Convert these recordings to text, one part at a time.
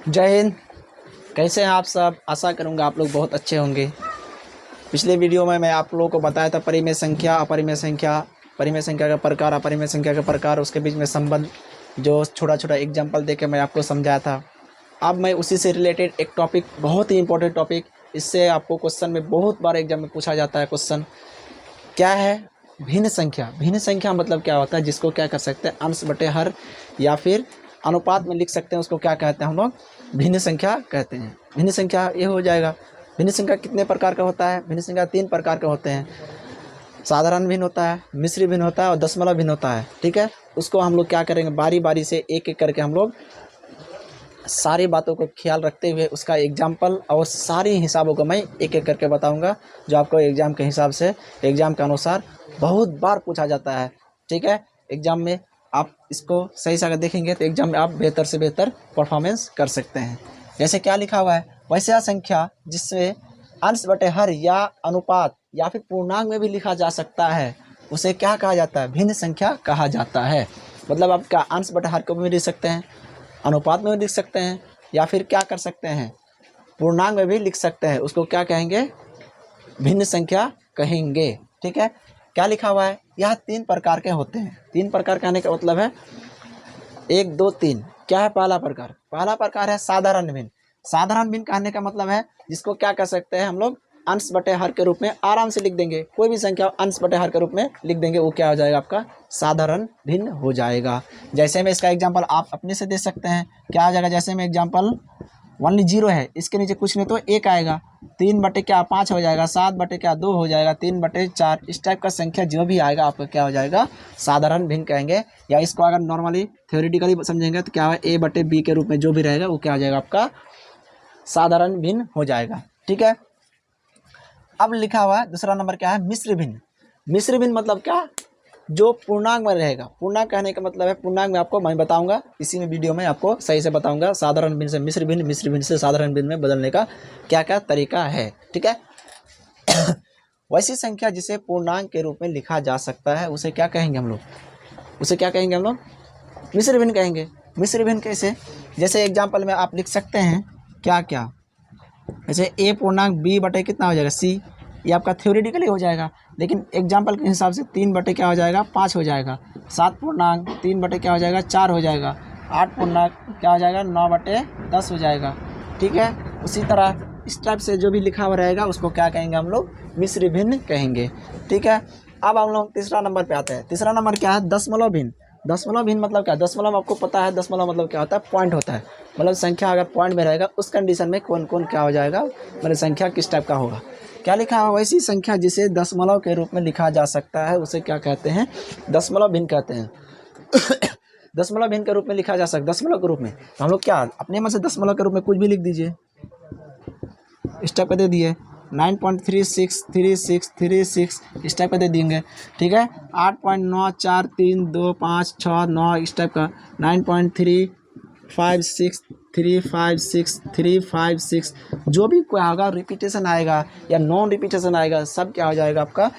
जय हिंद। कैसे हैं आप सब? आशा करूंगा आप लोग बहुत अच्छे होंगे। पिछले वीडियो में मैं आप लोगों को बताया था परिमेय संख्या, अपरिमेय संख्या, परिमेय संख्या का प्रकार, अपरिमेय संख्या का प्रकार, उसके बीच में संबंध, जो छोटा छोटा एग्जाम्पल देके मैं आपको समझाया था। अब मैं उसी से रिलेटेड एक टॉपिक, बहुत ही इंपॉर्टेंट टॉपिक, इससे आपको क्वेश्चन में बहुत बार एग्जाम में पूछा जाता है क्वेश्चन, क्या है? भिन्न संख्या। भिन्न संख्या मतलब क्या होता है? जिसको क्या कर सकते हैं? अंश बटे हर या फिर अनुपात में लिख सकते हैं, उसको क्या कहते हैं हम लोग? भिन्न संख्या कहते हैं। भिन्न संख्या ये हो जाएगा। भिन्न संख्या कितने प्रकार का होता है? भिन्न संख्या 3 प्रकार के होते हैं। साधारण भिन्न होता है, मिश्र भिन्न होता है और दशमलव भिन्न होता है। ठीक है, उसको हम लोग क्या करेंगे, बारी बारी से एक एक करके हम लोग सारी बातों को ख्याल रखते हुए उसका एग्जाम्पल और सारे हिसाबों को मैं एक एक करके बताऊंगा, जो आपको एग्ज़ाम के हिसाब से, एग्ज़ाम के अनुसार बहुत बार पूछा जाता है। ठीक है, एग्ज़ाम में आप इसको सही से अगर देखेंगे तो एग्ज़ाम में आप बेहतर से बेहतर परफॉर्मेंस कर सकते हैं। जैसे क्या लिखा हुआ है, वैसे संख्या जिसमें अंश बटे हर या अनुपात या फिर पूर्णांक में भी लिखा जा सकता है, उसे क्या कहा जाता है? भिन्न संख्या कहा जाता है। मतलब आप क्या अंश बटे हर को भी लिख सकते हैं, अनुपात में भी लिख सकते हैं, या फिर क्या कर सकते हैं, पूर्णांक में भी लिख सकते हैं। उसको क्या कहेंगे? भिन्न संख्या कहेंगे। ठीक है, क्या लिखा हुआ है? यह 3 प्रकार के होते हैं। 3 प्रकार कहने का मतलब है 1, 2, 3। क्या है पहला प्रकार? पहला प्रकार है साधारण भिन्न। साधारण भिन्न कहने का मतलब है जिसको क्या कर सकते हैं हम लोग? अंश बटे हर के रूप में आराम से लिख देंगे। कोई भी संख्या अंश बटे हर के रूप में लिख देंगे, वो क्या हो जाएगा? आपका साधारण भिन्न हो जाएगा। जैसे में इसका एग्जांपल आप अपने से दे सकते हैं, क्या आ जाएगा? जैसे में एग्जांपल ओनली 0 है, इसके नीचे कुछ नहीं तो 1 आएगा। 3 बटे क्या 5 हो जाएगा, 7 बटे क्या 2 हो जाएगा, 3 बटे 4। इस टाइप का संख्या जो भी आएगा आपका क्या हो जाएगा? साधारण भिन्न कहेंगे। या इसको अगर नॉर्मली थ्योरेटिकली समझेंगे तो क्या है? ए बटे बी के रूप में जो भी रहेगा वो क्या हो जाएगा? आपका साधारण भिन्न हो जाएगा। ठीक है, अब लिखा हुआ है दूसरा नंबर क्या है? मिश्र भिन्न। मिश्र भिन्न मतलब क्या? जो पूर्णांक में रहेगा। पूर्णांक कहने का मतलब है, पूर्णांक में आपको मैं बताऊंगा, इसी में वीडियो में आपको सही से बताऊंगा साधारण भिन्न से मिश्र भिन्न, मिश्र भिन्न से साधारण भिन्न में बदलने का क्या क्या तरीका है। ठीक है वैसी संख्या जिसे पूर्णांक के रूप में लिखा जा सकता है उसे क्या कहेंगे हम लोग? उसे क्या कहेंगे हम लोग? मिश्र भिन्न कहेंगे। मिश्र भिन्न कैसे? जैसे एग्जाम्पल में आप लिख सकते हैं क्या क्या, जैसे ए पूर्णांक बी बटे कितना हो जाएगा? सी। ये आपका थ्योरेटिकली हो जाएगा, लेकिन एग्जाम्पल के हिसाब से 3 बटे क्या हो जाएगा? 5 हो जाएगा। 7 पूर्णांक 3 बटे क्या हो जाएगा? 4 हो जाएगा। 8 पूर्णांक क्या हो जाएगा? 9 बटे 10 हो जाएगा। ठीक है, उसी तरह इस टाइप से जो भी लिखा हुआ रहेगा उसको क्या कहेंगे हम लोग? मिश्र भिन्न कहेंगे। ठीक है, अब हम लोग तीसरा नंबर पे आते हैं। तीसरा नंबर क्या है? दशमलव भिन्न। दशमलव भिन्न मतलब क्या? दशमलव आपको पता है, दशमलव मतलब क्या होता है? पॉइंट होता है। मतलब संख्या अगर पॉइंट में रहेगा उस कंडीशन में कौन कौन क्या हो जाएगा, मतलब संख्या किस टाइप का होगा। क्या लिखा हुआ? वैसी संख्या जिसे दशमलव के रूप में लिखा जा सकता है उसे क्या कहते हैं? दशमलव भिन्न कहते हैं दशमलव भिन्न के रूप में लिखा जा सकता है। दशमलव के रूप में तो हम लोग क्या अपने मन से दशमलव के रूप में कुछ भी लिख दीजिए, इस टाइप का दे दिए 9.363636 इस टाइप का दे देंगे। ठीक है, 8.94325569 इस टाइप का 9.356356 जो भी क्या होगा, रिपीटेशन आएगा या नॉन रिपीटेशन आएगा, सब क्या हो जाएगा? आपका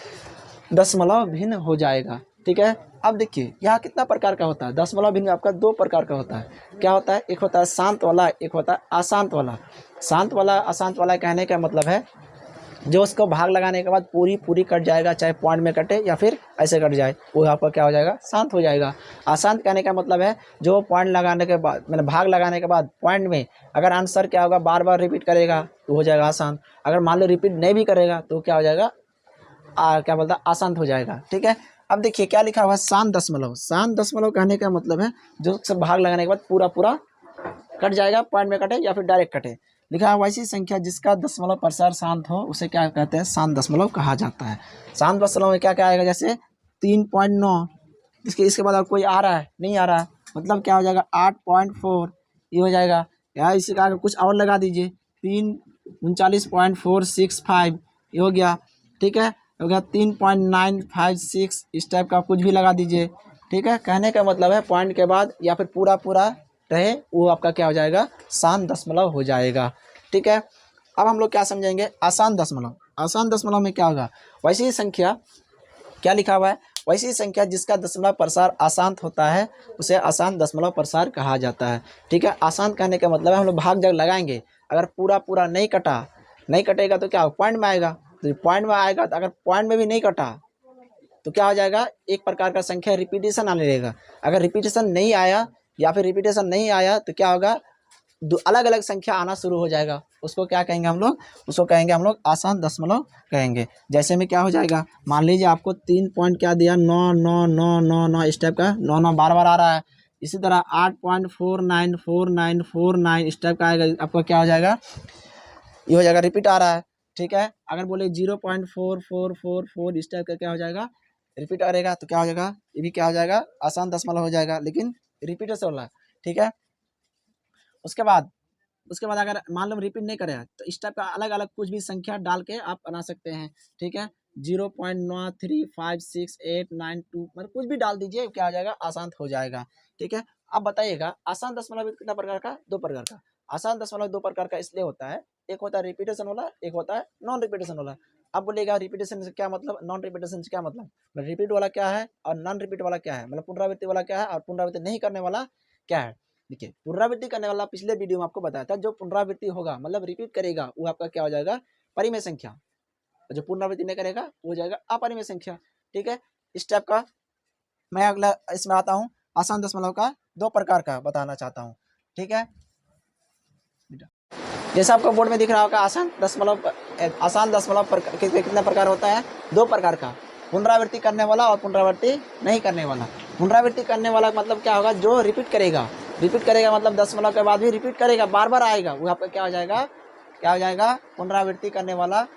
दशमलव भिन्न हो जाएगा। ठीक है, अब देखिए यहाँ कितना प्रकार का होता है? दशमलव भिन्न आपका 2 प्रकार का होता है। क्या होता है? एक होता है शांत वाला, एक होता है अशांत वाला। शांत वाला, अशांत वाला कहने का मतलब है जो उसको भाग लगाने के बाद पूरी पूरी कट जाएगा, चाहे पॉइंट में कटे या फिर ऐसे कट जाए, वो आपका क्या हो जाएगा? शांत हो जाएगा। अशांत कहने का मतलब है जो पॉइंट लगाने के बाद, मतलब भाग लगाने के बाद पॉइंट में अगर आंसर क्या होगा, बार बार रिपीट करेगा तो हो जाएगा अशांत। अगर मान लो रिपीट नहीं भी करेगा तो क्या हो जाएगा? क्या बोलता है? अशांत हो जाएगा। ठीक है, अब देखिए क्या लिखा हुआ है? शांत दशमलव। शांत दशमलव कहने का मतलब है जो सब भाग लगाने के बाद पूरा पूरा कट जाएगा, पॉइंट में कटे या फिर डायरेक्ट कटे। लिखा है वैसी संख्या जिसका दशमलव प्रसार शांत हो उसे क्या कहते हैं? शांत दशमलव कहा जाता है। शांत दशमलव में क्या क्या आएगा? जैसे 3.9, इसके बाद और कोई आ रहा है? नहीं आ रहा है, मतलब क्या हो जाएगा? 8.4 ये हो जाएगा। या इसी का कुछ और लगा दीजिए, 339.465 ये हो गया। ठीक है, हो गया 3.956 इस टाइप का कुछ भी लगा दीजिए। ठीक है, कहने का मतलब है पॉइंट के बाद या फिर पूरा पूरा रहे वो आपका क्या हो जाएगा? शांत दशमलव हो जाएगा। ठीक है, अब हम लोग क्या समझेंगे? आसान दशमलव। आसान दशमलव में क्या होगा? वैसी ही संख्या क्या लिखा हुआ है? वैसी संख्या जिसका दशमलव प्रसार अशांत होता है उसे अशांत दशमलव प्रसार कहा जाता है। ठीक है, अशांत कहने का मतलब है हम लोग भाग जब लगाएंगे, अगर पूरा पूरा नहीं कटेगा तो क्या पॉइंट में आएगा, तो पॉइंट में आएगा, तो अगर पॉइंट में भी नहीं कटा तो क्या हो जाएगा, एक प्रकार का संख्या रिपीटेशन आने लगेगा। अगर रिपीटेशन नहीं आया या फिर रिपीटेशन नहीं आया तो क्या होगा, अलग अलग संख्या आना शुरू हो जाएगा। उसको क्या कहेंगे हम लोग, उसको कहेंगे हम लोग आसान दशमलव कहेंगे। जैसे में क्या हो जाएगा, मान लीजिए आपको 3 पॉइंट क्या दिया, 9 इस टाइप का 9 बार बार आ रहा है। इसी तरह 8.494949 इस टाइप का आएगा, आपका क्या हो जाएगा, ये हो जाएगा रिपीट आ रहा है। ठीक है, अगर बोले 0.4444 इस टाइप का क्या हो जाएगा, रिपीट करेगा तो क्या हो जाएगा, ये भी क्या हो जाएगा, आसान दशमलव हो जाएगा, लेकिन रिपीटेशन वाला। ठीक है, उसके बाद अगर मान लो रिपीट नहीं करेगा तो इस टाइप का अलग अलग कुछ भी संख्या डाल के आप बना सकते हैं। ठीक है, 0.935689 मतलब कुछ भी डाल दीजिए, क्या हो जाएगा, आसान हो जाएगा। ठीक है, अब बताइएगा आसान दशमलव कितना प्रकार का, 2 प्रकार का। आसान दशमलव 2 प्रकार का इसलिए होता है, एक होता है रिपीटेशन वाला, एक होता है नॉन रिपीटेशन वाला। अब बोलेगा रिपीटेशन से क्या मतलब, नॉन रिपीटेशन से क्या मतलब, रिपीट वाला क्या है और नॉन रिपीट वाला क्या है, मतलब पुनरावृत्ति वाला क्या है और पुनरावृत्ति नहीं करने वाला क्या है। देखिए, पुनरावृत्ति करने वाला पिछले वीडियो में आपको बताया था, जो पुनरावृत्ति होगा मतलब रिपीट करेगा वो आपका क्या हो जाएगा, परिमेय संख्या। जो पुनरावृत्ति नहीं करेगा वो हो जाएगा अपरिमेय संख्या। ठीक है, इस टाइप का मैं अगला इसमें आता हूँ, आसान दशमलव का 2 प्रकार का बताना चाहता हूँ। ठीक है, जैसा आपको बोर्ड में दिख रहा होगा, आसान दशमलव कितना प्रकार होता है, 2 प्रकार का, पुनरावृत्ति करने वाला और पुनरावृत्ति नहीं करने वाला। पुनरावृत्ति करने वाला मतलब क्या होगा, जो रिपीट करेगा मतलब दशमलव के बाद भी रिपीट करेगा, बार बार आएगा, वो आपका क्या हो जाएगा, पुनरावृत्ति करने वाला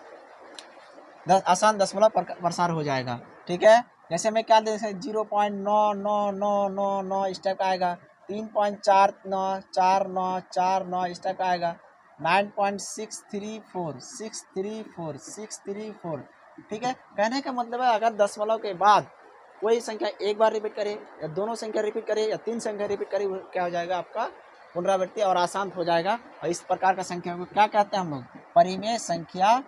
आसान दशमलव प्रसार हो जाएगा। ठीक है, जैसे मैं क्या दे 0.99999 इस टाइप का आएगा, 3.494949 इस टाइप का आएगा, 9.634 ठीक है, कहने का मतलब है अगर दशमलव के बाद कोई संख्या एक बार रिपीट करे या दोनों संख्या रिपीट करे या 3 संख्या रिपीट करे, क्या हो जाएगा आपका पुनरावृत्ति और आसान हो जाएगा। और इस प्रकार का संख्या को क्या कहते हैं हम लोग, परिमेय संख्या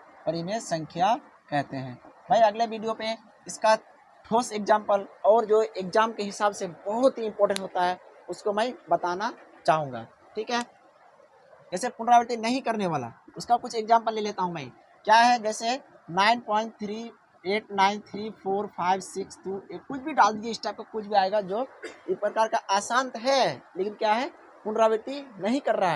कहते हैं। भाई अगले वीडियो पे इसका ठोस एग्जाम्पल और जो एग्जाम के हिसाब से बहुत ही इंपॉर्टेंट होता है उसको मैं बताना चाहूँगा। ठीक है, जैसे पुनरावृत्ति नहीं करने वाला उसका कुछ एग्जाम्पल ले लेता हूँ मैं, क्या है, जैसे 9.38934562 कुछ भी डाल दीजिए, इस टाइप का कुछ भी आएगा जो इस प्रकार का आसान है लेकिन क्या है, पुनरावृत्ति नहीं कर रहा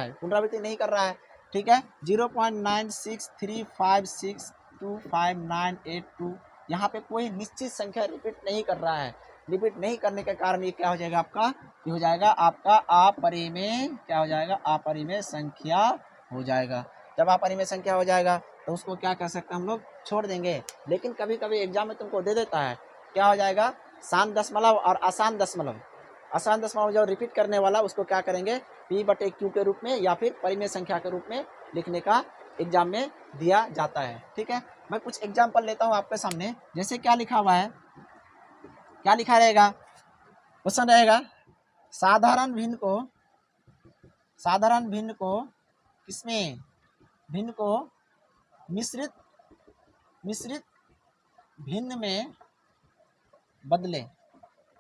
है। ठीक है, 0.9635625982 यहाँ पे कोई निश्चित संख्या रिपीट नहीं कर रहा है। रिपीट नहीं करने के कारण ये क्या हो जाएगा आपका, ये हो जाएगा आपका अपरिमेय, क्या हो जाएगा, अपरिमेय संख्या हो जाएगा। जब अपरिमेय संख्या हो जाएगा तो उसको क्या कर सकते हैं हम लोग, छोड़ देंगे। लेकिन कभी कभी एग्जाम में तुमको दे देता है, क्या हो जाएगा, शांत दशमलव और आसान दशमलव जो रिपीट करने वाला उसको क्या करेंगे, P/Q के रूप में या फिर परिमेय संख्या के रूप में लिखने का एग्जाम में दिया जाता है। ठीक है, मैं कुछ एग्जाम्पल लेता हूँ आपके सामने। जैसे क्या लिखा हुआ है, क्या लिखा रहेगा, क्वेश्चन रहेगा, साधारण भिन्न को किसमें, भिन्न को मिश्रित भिन्न में बदले।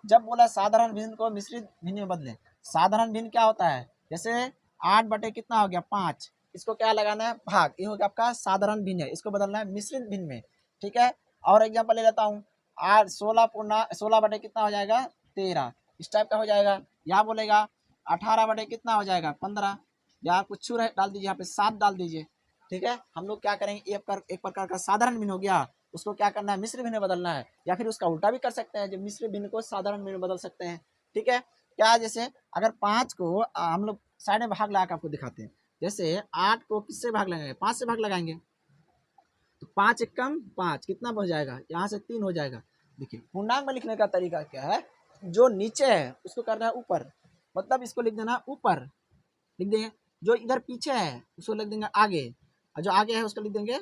जब बोला साधारण भिन्न को मिश्रित भिन्न में बदले, साधारण भिन्न क्या होता है, जैसे 8 कितना हो गया 5, इसको क्या लगाना है, भाग, ये हो गया आपका साधारण भिन्न है, इसको बदलना है मिश्रित भिन्न में। ठीक है, और एग्जाम्पल ले लेता हूँ, 16 कितना हो जाएगा 13 इस टाइप का हो जाएगा। यहाँ बोलेगा 18 कितना हो जाएगा 15, यहाँ कुछ डाल दीजिए, यहाँ पे 7 डाल दीजिए। ठीक है, हम लोग क्या करेंगे, एक प्रकार का साधारण भिन्न हो गया, उसको क्या करना है, मिश्र भिन्न बदलना है, या फिर उसका उल्टा भी कर सकते हैं, जो मिश्र भिन्न को साधारण भिन्न बदल सकते हैं। ठीक है, क्या जैसे अगर 5 को हम लोग साइड में भाग लगा के आपको दिखाते हैं, जैसे 8 को किससे भाग लगाएंगे, 5 से भाग लगाएंगे, तो 5 एकम 5 कितना हो जाएगा, यहाँ से 3 हो जाएगा। देखिए पूर्णांक में लिखने का तरीका क्या है, जो नीचे है उसको करना है ऊपर, मतलब इसको लिख देना ऊपर, लिख देंगे, जो इधर पीछे है उसको लिख देंगे आगे, और जो आगे है उसको लिख देंगे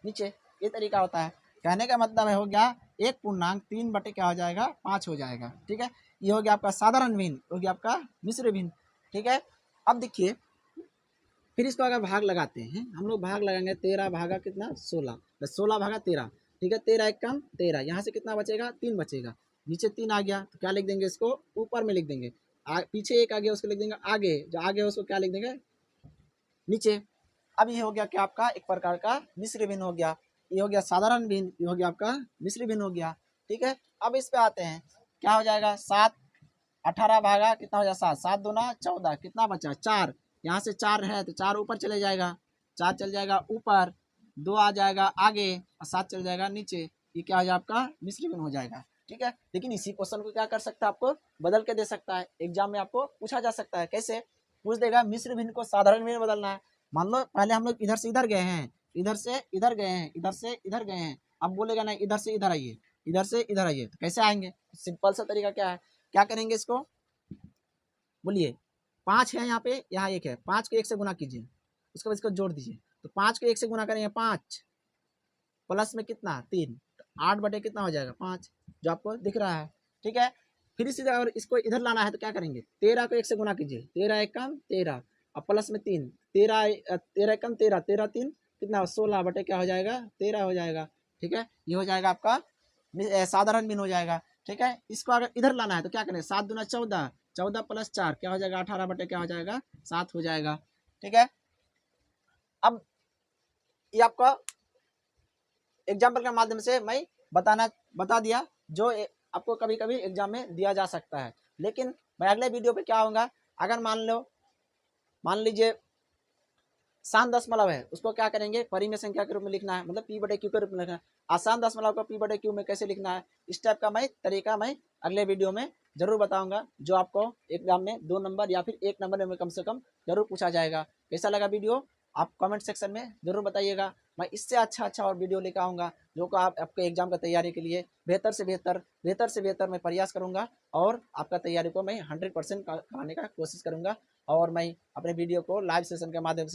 नीचे। ये तरीका होता है। कहने का मतलब है हो गया एक पूर्णांक 3 क्या हो जाएगा 5 हो जाएगा। ठीक है, ये हो गया आपका साधारण भिन्न, हो गया आपका मिश्र भिन्न। ठीक है, अब देखिए फिर इसको अगर भाग लगाते हैं हम लोग, भाग लगाएंगे 13 भागा कितना 16, 16 भागा 13। ठीक है, 13 एक कम 13, यहाँ से कितना बचेगा 3 बचेगा, नीचे 3 आ गया तो क्या लिख देंगे इसको ऊपर में लिख देंगे, पीछे 1 आ गया उसको लिख देंगे आगे, जो आगे है उसको क्या लिख देंगे नीचे। अब ये हो गया क्या आपका एक प्रकार का मिश्र भिन्न हो गया, ये हो गया साधारण भिन्न, ये हो गया आपका मिश्र भिन्न हो गया। ठीक है, अब इस पे आते हैं, क्या हो जाएगा 7 18 भागा कितना हो जाएगा 7, 7 दूना 14, कितना बचा 4, यहाँ से 4 है तो 4 ऊपर चले जाएगा, 4 चल जाएगा ऊपर, 2 आ जाएगा आगे और 7 चल जाएगा नीचे, ये क्या हो जाएगा आपका मिश्र भिन्न हो जाएगा। ठीक है, लेकिन इसी क्वेश्चन को क्या कर सकता है आपको बदल के दे सकता है, एग्जाम में आपको पूछा जा सकता है, कैसे पूछ देगा मिश्र भिन्न को साधारण भिन्न बदलना है। मान लो पहले हम लोग इधर से इधर गए हैं, इधर से इधर गए हैं, इधर से इधर गए हैं, अब बोलेगा नहीं इधर से इधर आइए, इधर से इधर आइए, तो कैसे आएंगे, सिंपल सा तरीका क्या है, क्या करेंगे इसको बोलिए, 5 है यहाँ पे, यहाँ 1 है, 5 को 1 से गुना कीजिए, उसके बाद इसको जोड़ दीजिए, तो 5 को 1 से गुना करेंगे 5 प्लस में कितना 3, तो 8 बटे कितना हो जाएगा 5, जो आपको दिख रहा है। ठीक है, फिर इसी अगर इसको इधर लाना है तो क्या करेंगे, 13 को 1 से गुना कीजिए, 13 एक कम 13 और प्लस में 3, 13 एक कम 13, 13 3 कितना 16 बटे क्या हो जाएगा 13 हो जाएगा। ठीक है, ये हो जाएगा आपका साधारण भिन्न हो जाएगा। ठीक है, इसको अगर इधर लाना है तो क्या करें, 7 दूना 14, 14 प्लस 4 क्या हो जाएगा 18 बटे क्या हो जाएगा 7 हो जाएगा। ठीक है, अब ये आपका एग्जाम्पल के माध्यम से मैं बता दिया, जो आपको कभी कभी एग्जाम में दिया जा सकता है। लेकिन मैं अगले वीडियो पे क्या होगा, अगर मान लीजिए आसान दशमलव है, उसको क्या करेंगे परिमेय संख्या के रूप में लिखना है, मतलब पी बटे क्यू के रूप में लिखना है। आसान दशमलव को पी बटे क्यू में कैसे लिखना है, इस टाइप का मैं तरीका मैं अगले वीडियो में जरूर बताऊंगा, जो आपको एग्जाम में 2 नंबर या फिर 1 नंबर में कम से कम जरूर पूछा जाएगा। कैसा लगा वीडियो आप कमेंट सेक्शन में जरूर बताइएगा, मैं इससे अच्छा और वीडियो लेकर आऊँगा, जो को आपके एग्जाम का तैयारी के लिए बेहतर से बेहतर मैं प्रयास करूँगा, और आपका तैयारी को मैं 100% कराने का कोशिश करूँगा। और मैं अपने वीडियो को लाइव सेशन के माध्यम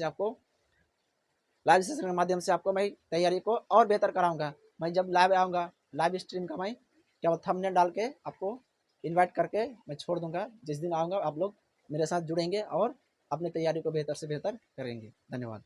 से आपको मैं तैयारी को और बेहतर कराऊंगा। मैं जब लाइव आऊँगा, लाइव स्ट्रीम का मैं क्या थंबनेल डाल के आपको इनवाइट करके मैं छोड़ दूंगा, जिस दिन आऊँगा आप लोग मेरे साथ जुड़ेंगे और अपनी तैयारी को बेहतर से बेहतर करेंगे। धन्यवाद।